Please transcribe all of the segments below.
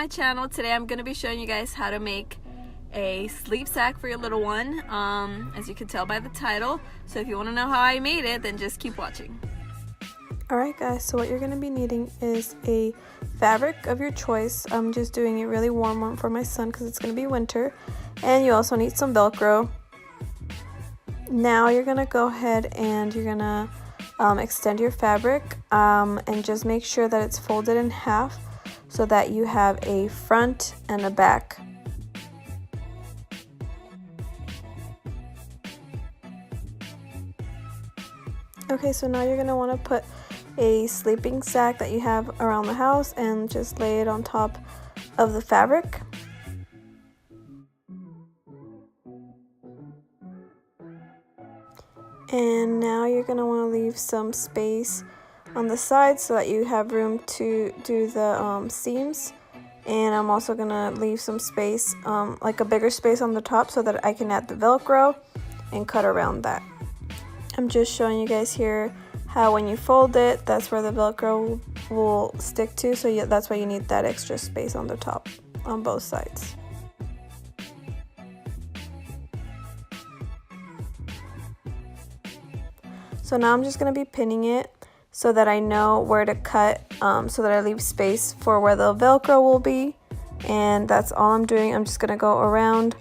my channel. Today I'm going to be showing you guys how to make a sleep sack for your little one, as you can tell by the title. So if you want to know how I made it, then just keep watching. Alright guys, so what you're going to be needing is a fabric of your choice. I'm just doing a really warm one for my son because it's going to be winter. And you also need some Velcro. Now you're going to go ahead and you're going to extend your fabric and just make sure that it's folded in half so that you have a front and a back. Okay, so now you're going to want to put a sleeping sack that you have around the house and just lay it on top of the fabric. And now you're going to want to leave some space on the side so that you have room to do the seams. And I'm also going to leave some space, like a bigger space on the top so that I can add the Velcro and cut around that. I'm just showing you guys here how when you fold it, that's where the Velcro will stick to. So that's why you need that extra space on the top on both sides. So now I'm just going to be pinning it so that I know where to cut, so that I leave space for where the Velcro will be. And that's all I'm doing. I'm just going to go around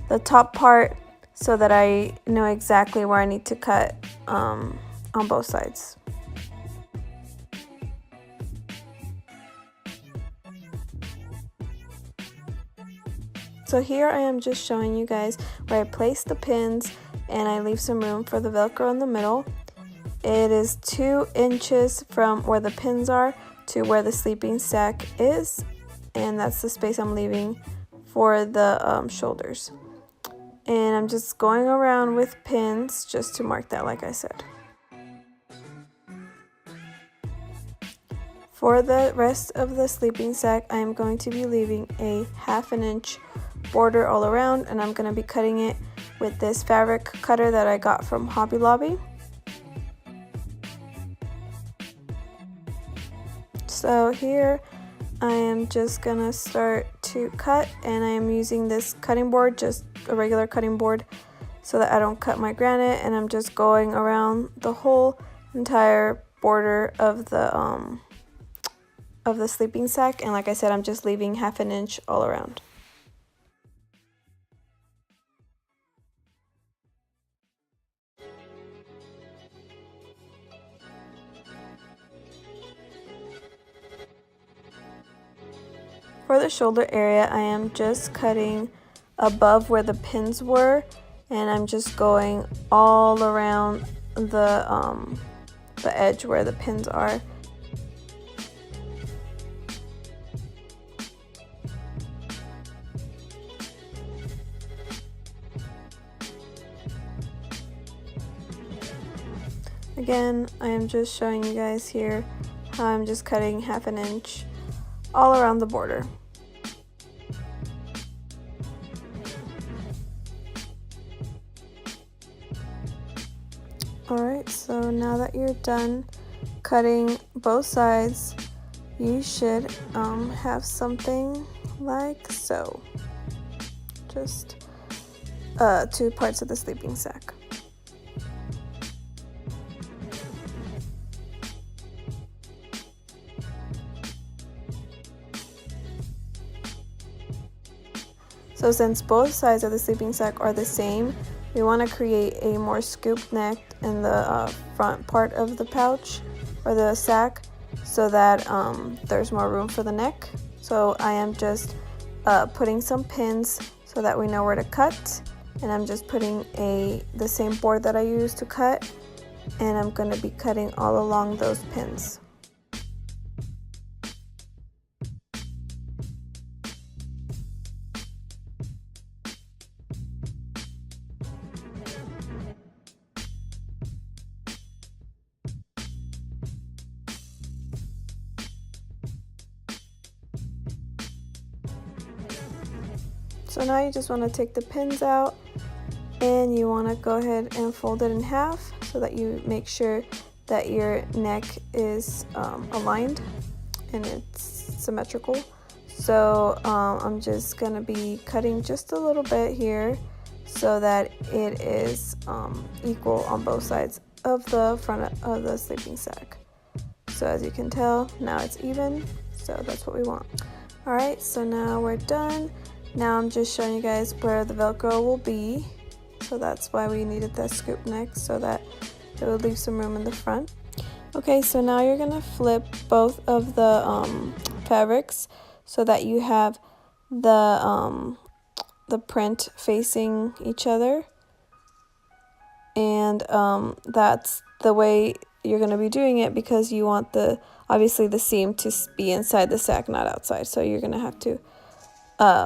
the top part so that I know exactly where I need to cut on both sides. So here I am just showing you guys where I place the pins and I leave some room for the Velcro in the middle. It is 2 inches from where the pins are to where the sleeping sack is, and that's the space I'm leaving for the shoulders. And I'm just going around with pins just to mark that, like I said. For the rest of the sleeping sack, I am going to be leaving a 1/2 inch border all around, and I'm going to be cutting it with this fabric cutter that I got from Hobby Lobby. So here I am just going to start to cut, and I am using this cutting board, just a regular cutting board, so that I don't cut my granite, and I'm just going around the whole entire border of the sleeping sack. And like I said, I'm just leaving 1/2 inch all around. For the shoulder area, I am just cutting above where the pins were, and I'm just going all around the edge where the pins are. Again, I am just showing you guys here how I'm just cutting 1/2 inch all around the border. Alright, so now that you're done cutting both sides, you should have something like so. Just 2 parts of the sleeping sack. So since both sides of the sleeping sack are the same, we want to create a more scooped neck in the front part of the pouch or the sack so that there's more room for the neck. So I am just putting some pins so that we know where to cut, and I'm just putting the same board that I used to cut, and I'm going to be cutting all along those pins. So now you just want to take the pins out, and you want to go ahead and fold it in half so that you make sure that your neck is aligned and it's symmetrical. So I'm just gonna be cutting just a little bit here so that it is equal on both sides of the front of the sleeping sack. So as you can tell, now it's even, so that's what we want. Alright, so now we're done. Now I'm just showing you guys where the Velcro will be. So that's why we needed that scoop neck, so that it would leave some room in the front. Okay, so now you're gonna flip both of the fabrics so that you have the print facing each other, and that's the way you're going to be doing it, because you want obviously the seam to be inside the sack, not outside. So you're going to have to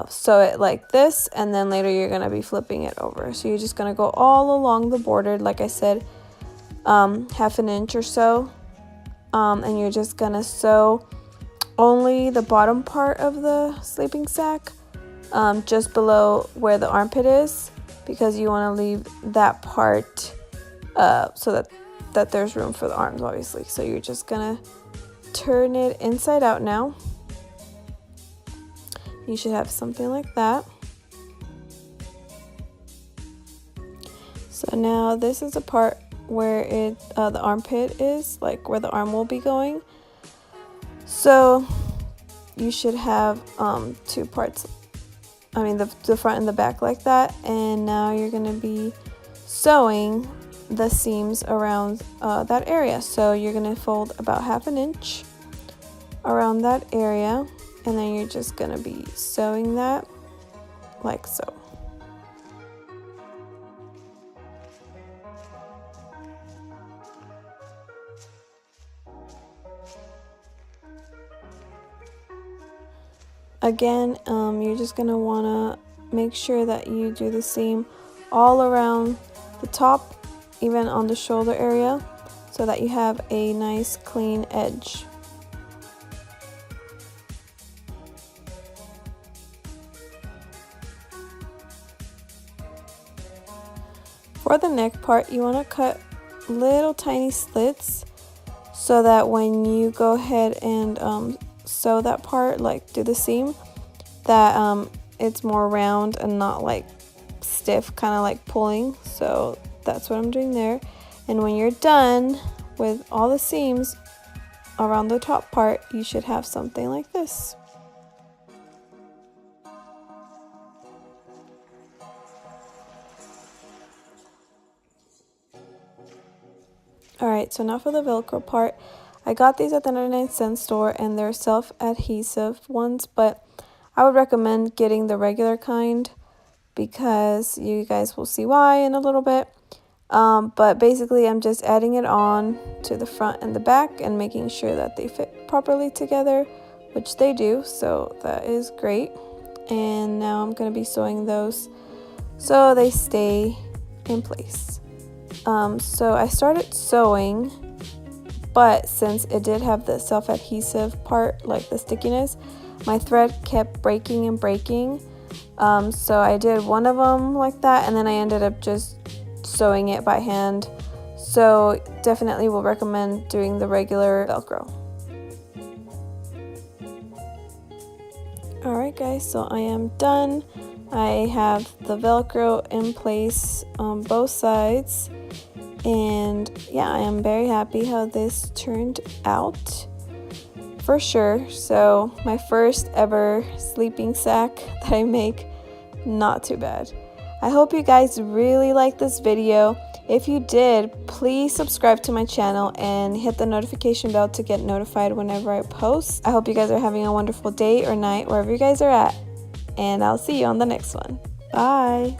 sew it like this, and then later you're going to be flipping it over. So you're just going to go all along the border, like I said, half an inch or so, and you're just going to sew only the bottom part of the sleeping sack, just below where the armpit is, because you want to leave that part so that there's room for the arms, obviously. So you're just gonna turn it inside out now. You should have something like that. So now this is the part where the armpit is, like where the arm will be going. So you should have two parts, I mean the front and the back, like that. And now you're going to be sewing the seams around that area. So you're going to fold about half an inch around that area, and then you're just going to be sewing that like so. Again, you're just going to want to make sure that you do the seam all around the top, even on the shoulder area, so that you have a nice clean edge. For the neck part, you want to cut little tiny slits so that when you go ahead and sew that part, like do the seam, that it's more round and not like stiff, kind of like pulling. So that's what I'm doing there. And when you're done with all the seams around the top part, you should have something like this. Alright, so now for the Velcro part. I got these at the 99-cent store, and they're self-adhesive ones, but I would recommend getting the regular kind because you guys will see why in a little bit. But basically I'm just adding it on to the front and the back and making sure that they fit properly together, which they do, so that is great. And now I'm going to be sewing those so they stay in place. So I started sewing, but since it did have the self-adhesive part, like the stickiness, my thread kept breaking and breaking. So I did one of them like that, and then I ended up just sewing it by hand. So definitely will recommend doing the regular Velcro. Alright guys, so I am done. I have the Velcro in place on both sides, and yeah, I am very happy how this turned out, for sure. So my first ever sleeping sack that I make, not too bad. I hope you guys really liked this video. If you did, please subscribe to my channel and hit the notification bell to get notified whenever I post. I hope you guys are having a wonderful day or night wherever you guys are at, and I'll see you on the next one. Bye!